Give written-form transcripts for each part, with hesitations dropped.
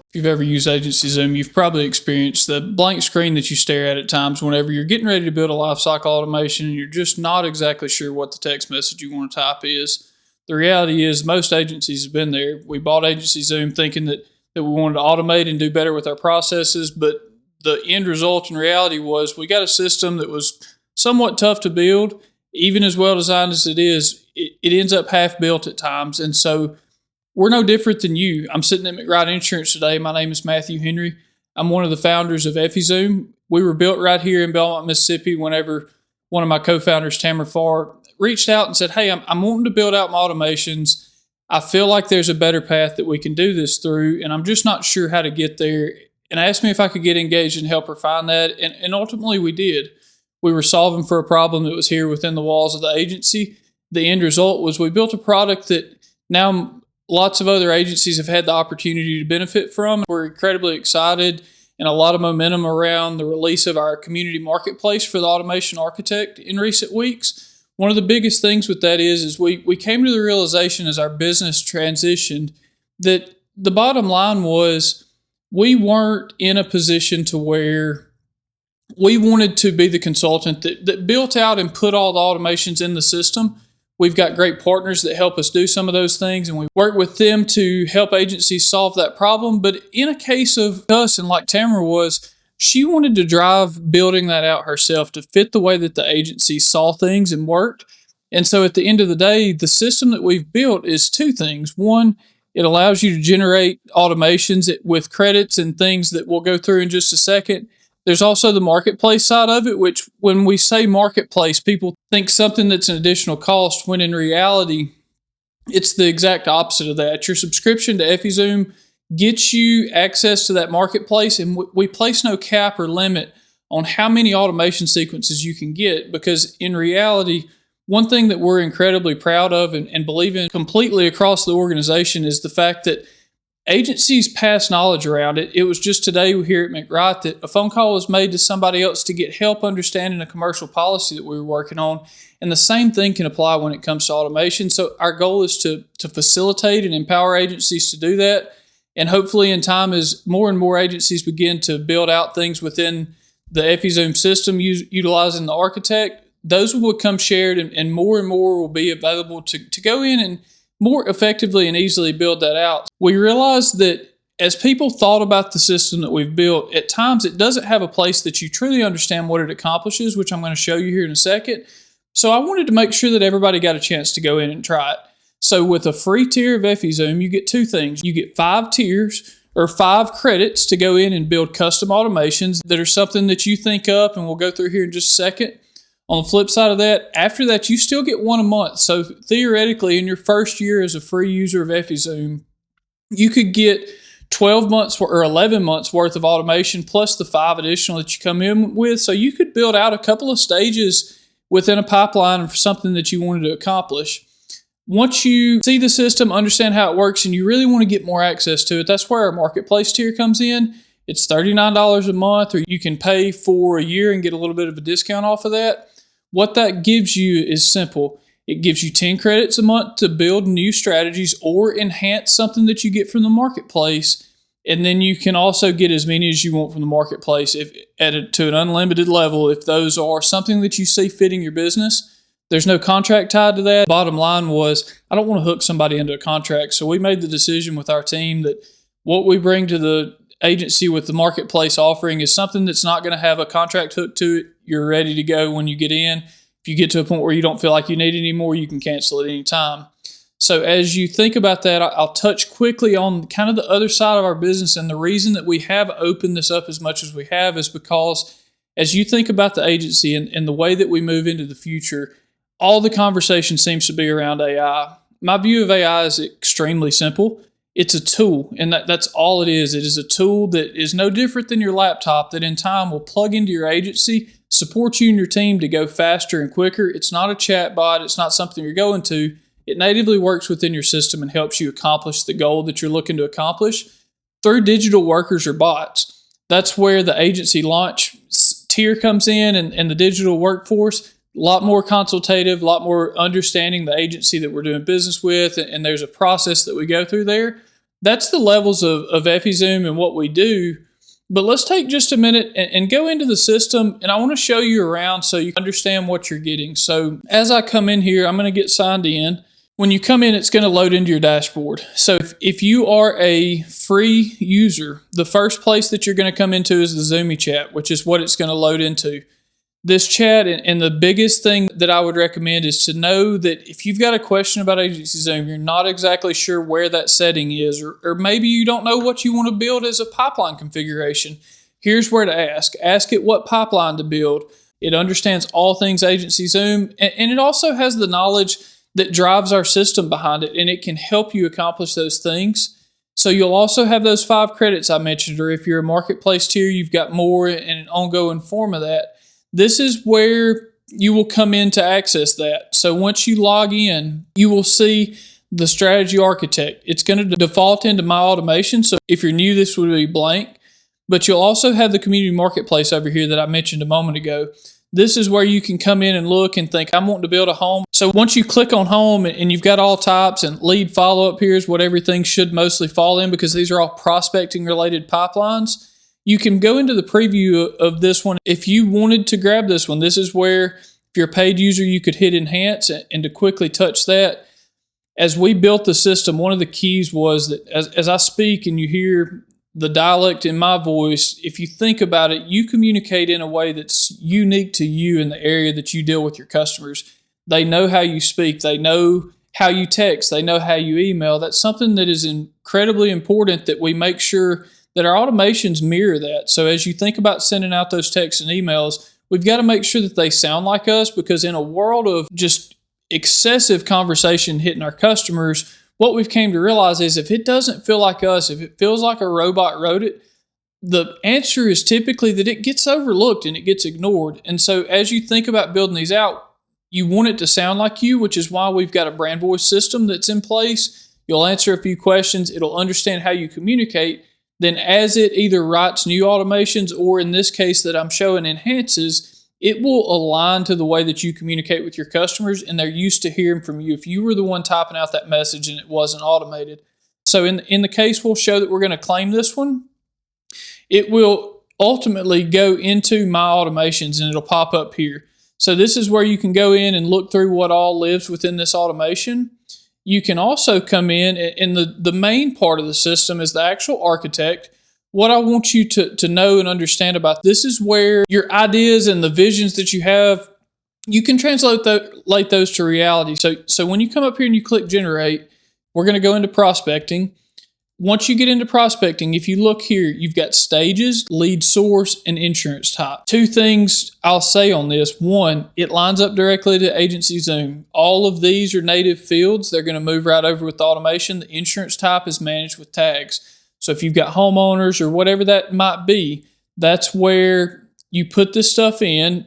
If you've ever used AgencyZoom, you've probably experienced the blank screen that you stare at times whenever you're getting ready to build a lifecycle automation and you're just not exactly sure what the text message you want to type is. The reality is most agencies have been there. We bought AgencyZoom thinking that we wanted to automate and do better with our processes, but the end result in reality was we got a system that was somewhat tough to build. Even as well designed as it is, it ends up half built at times. And so we're no different than you. I'm sitting at McWright Insurance today. My name is Matthew Henry. I'm one of the founders of EffiZoom. We were built right here in Belmont, Mississippi whenever one of my co-founders, Tamara Farr, reached out and said, hey, I'm wanting to build out my automations. I feel like there's a better path that we can do this through, and I'm just not sure how to get there. And asked me if I could get engaged and help her find that. And ultimately we did. We were solving for a problem that was here within the walls of the agency. The end result was we built a product that now lots of other agencies have had the opportunity to benefit from. We're incredibly excited and a lot of momentum around the release of our community marketplace for the automation architect in recent weeks. One of the biggest things with that is we came to the realization as our business transitioned that the bottom line was we weren't in a position to where we wanted to be the consultant that built out and put all the automations in the system. We've got great partners that help us do some of those things, and we work with them to help agencies solve that problem. But in a case of us, and like Tamara was, she wanted to drive building that out herself to fit the way that the agency saw things and worked. And so at the end of the day, the system that we've built is two things. One, it allows you to generate automations with credits and things that we'll go through in just a second. There's also the marketplace side of it, which when we say marketplace, people think something that's an additional cost, when in reality, it's the exact opposite of that. Your subscription to EffiZoom gets you access to that marketplace, and we place no cap or limit on how many automation sequences you can get, because in reality, one thing that we're incredibly proud of and believe in completely across the organization is the fact that agencies pass knowledge around it. It was just today here at McWright that a phone call was made to somebody else to get help understanding a commercial policy that we were working on. And the same thing can apply when it comes to automation. So our goal is to facilitate and empower agencies to do that. And hopefully in time, as more and more agencies begin to build out things within the EffiZoom system utilizing the architect, those will become shared and more will be available to go in and more effectively and easily build that out. We realized that as people thought about the system that we've built, at times it doesn't have a place that you truly understand what it accomplishes, which I'm going to show you here in a second. So I wanted to make sure that everybody got a chance to go in and try it. So with a free tier of EffiZoom, you get two things. You get 5 tiers or 5 credits to go in and build custom automations that are something that you think up, and we'll go through here in just a second. On the flip side of that, after that, you still get 1 a month. So theoretically, in your first year as a free user of EffiZoom, you could get 12 months or 11 months worth of automation plus the 5 additional that you come in with. So you could build out a couple of stages within a pipeline for something that you wanted to accomplish. Once you see the system, understand how it works, and you really want to get more access to it, that's where our marketplace tier comes in. It's $39 a month, or you can pay for a year and get a little bit of a discount off of that. What that gives you is simple. It gives you 10 credits a month to build new strategies or enhance something that you get from the marketplace. And then you can also get as many as you want from the marketplace to an unlimited level if those are something that you see fitting your business. There's no contract tied to that. Bottom line was, I don't want to hook somebody into a contract. So we made the decision with our team that what we bring to the agency with the marketplace offering is something that's not going to have a contract hooked to it. You're ready to go when you get in. If you get to a point where you don't feel like you need it anymore, you can cancel at any time. So as you think about that, I'll touch quickly on kind of the other side of our business. And the reason that we have opened this up as much as we have is because as you think about the agency and the way that we move into the future, all the conversation seems to be around AI. My view of AI is extremely simple. It's a tool, and that's all it is. It is a tool that is no different than your laptop that in time will plug into your agency, support you and your team to go faster and quicker. It's not a chat bot. It's not something you're going to. It natively works within your system and helps you accomplish the goal that you're looking to accomplish through digital workers or bots. That's where the agency launch tier comes in and the digital workforce. A lot more consultative, a lot more understanding the agency that we're doing business with, and there's a process that we go through there. That's the levels of EffiZoom and what we do. But let's take just a minute and go into the system, and I want to show you around so you understand what you're getting. So as I come in here, I'm going to get signed in. When you come in, it's going to load into your dashboard. So if you are a free user, the first place that you're going to come into is the Zoomy chat, which is what it's going to load into. This chat, and the biggest thing that I would recommend is to know that if you've got a question about AgencyZoom, you're not exactly sure where that setting is, or maybe you don't know what you want to build as a pipeline configuration. Here's where to ask. Ask it what pipeline to build. It understands all things AgencyZoom, and it also has the knowledge that drives our system behind it, and it can help you accomplish those things. So you'll also have those 5 credits I mentioned, or if you're a marketplace tier, you've got more and an ongoing form of that. This is where you will come in to access that. So once you log in, you will see the strategy architect. It's going to default into my automation. So if you're new, this would be blank. But you'll also have the community marketplace over here that I mentioned a moment ago. This is where you can come in and look and think, I'm wanting to build a home. So once you click on home and you've got all types, and lead follow-up here is what everything should mostly fall in, because these are all prospecting related pipelines. You can go into the preview of this one. If you wanted to grab this one, this is where, if you're a paid user, you could hit enhance and to quickly touch that. As we built the system, one of the keys was that as I speak and you hear the dialect in my voice, if you think about it, you communicate in a way that's unique to you in the area that you deal with your customers. They know how you speak. They know how you text. They know how you email. That's something that is incredibly important, that we make sure that our automations mirror that. So as you think about sending out those texts and emails, we've got to make sure that they sound like us, because in a world of just excessive conversation hitting our customers, what we've came to realize is if it doesn't feel like us, if it feels like a robot wrote it, the answer is typically that it gets overlooked and it gets ignored. And so as you think about building these out, you want it to sound like you, which is why we've got a brand voice system that's in place. You'll answer a few questions. It'll understand how you communicate. Then as it either writes new automations, or in this case that I'm showing enhances, it will align to the way that you communicate with your customers, and they're used to hearing from you if you were the one typing out that message and it wasn't automated. So in the case we'll show that we're going to claim this one, it will ultimately go into my automations and it'll pop up here. So this is where you can go in and look through what all lives within this automation. You can also come in, and the main part of the system is the actual architect. What I want you to know and understand about this is where your ideas and the visions that you have, you can translate those to reality. So when you come up here and you click generate, we're going to go into prospecting. Once you get into prospecting, if you look here, you've got stages, lead source, and insurance type. 2 things I'll say on this. 1, it lines up directly to AgencyZoom. All of these are native fields. They're going to move right over with the automation. The insurance type is managed with tags. So if you've got homeowners or whatever that might be, that's where you put this stuff in.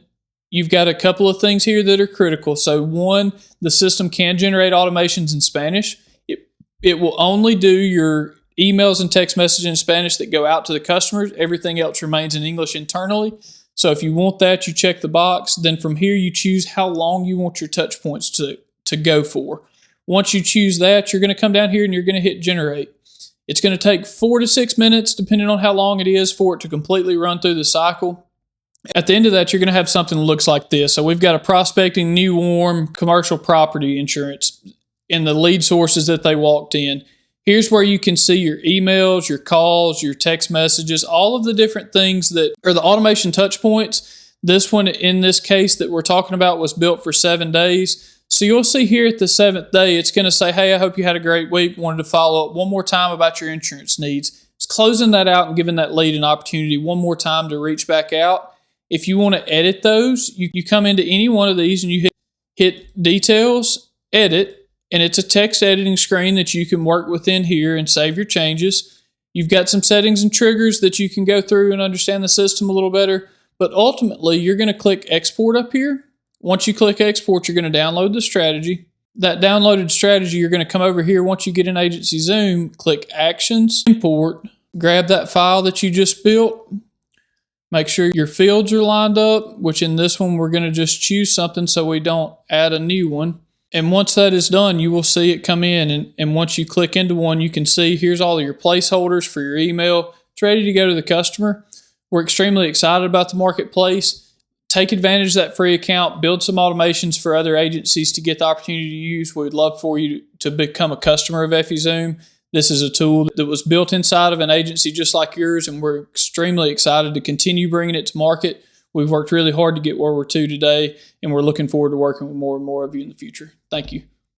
You've got a couple of things here that are critical. So 1, the system can generate automations in Spanish. It will only do your emails and text messages in Spanish that go out to the customers. Everything else remains in English internally. So if you want that, you check the box. Then from here, you choose how long you want your touch points to go for. Once you choose that, you're going to come down here and you're going to hit generate. It's going to take 4 to 6 minutes, depending on how long it is, for it to completely run through the cycle. At the end of that, you're going to have something that looks like this. So we've got a prospecting, new warm, commercial property insurance, and the lead sources that they walked in. Here's where you can see your emails, your calls, your text messages, all of the different things that are the automation touch points. This one, in this case that we're talking about, was built for 7 days. So you'll see here at the 7th day, it's going to say, hey, I hope you had a great week. Wanted to follow up one more time about your insurance needs. It's closing that out and giving that lead an opportunity one more time to reach back out. If you want to edit those, you come into any one of these and you hit details, edit, and it's a text editing screen that you can work within here and save your changes. You've got some settings and triggers that you can go through and understand the system a little better. But ultimately, you're going to click export up here. Once you click export, you're going to download the strategy. That downloaded strategy, you're going to come over here. Once you get in AgencyZoom, click actions, import, grab that file that you just built. Make sure your fields are lined up, which in this one, we're going to just choose something so we don't add a new one. And once that is done, you will see it come in. And once you click into one, you can see here's all of your placeholders for your email. It's ready to go to the customer. We're extremely excited about the marketplace. Take advantage of that free account, build some automations for other agencies to get the opportunity to use. We would love for you to become a customer of EffiZoom. This is a tool that was built inside of an agency just like yours, and we're extremely excited to continue bringing it to market. We've worked really hard to get where we're to today, and we're looking forward to working with more and more of you in the future. Thank you.